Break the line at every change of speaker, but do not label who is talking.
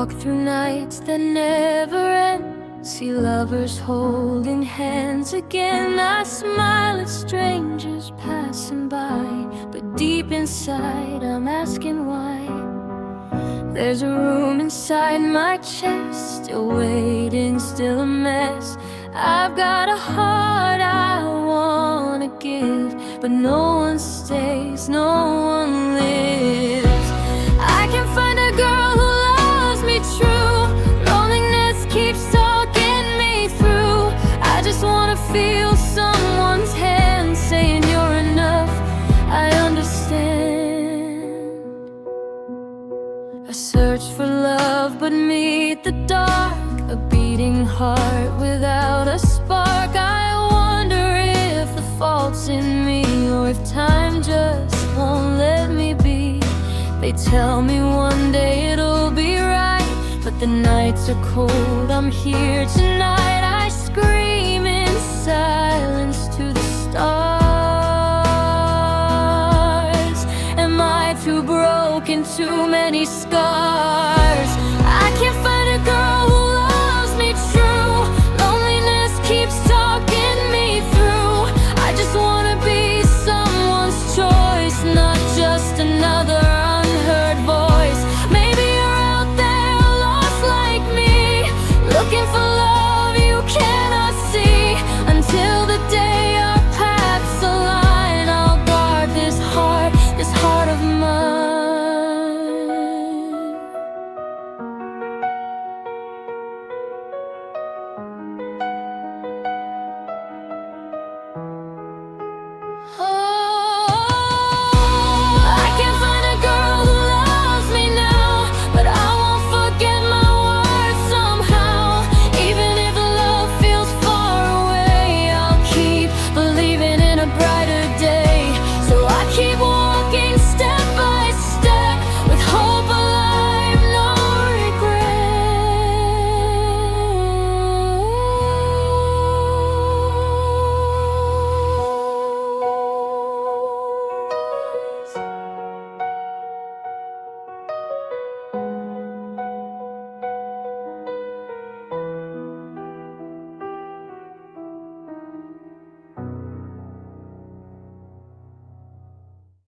walk through nights that never end, see lovers holding hands again. I smile at strangers passing by, but deep inside I'm asking why. There's a room inside my chest, still waiting, still a mess. I've got a heart I wanna give, but no one stays, no one lives. I can find a girl who loves me true. Loneliness keeps talking me through. I just wanna feel someone's hand saying you're enough, I understand. I search for love but meet the dark, a beating heart without a spark. I wonder if the fault's in me, or if time just won't let me be. They tell me one day it'll be right, but the nights are cold, I'm here tonight. I scream in silence to the stars. Am I too broken, too many scars?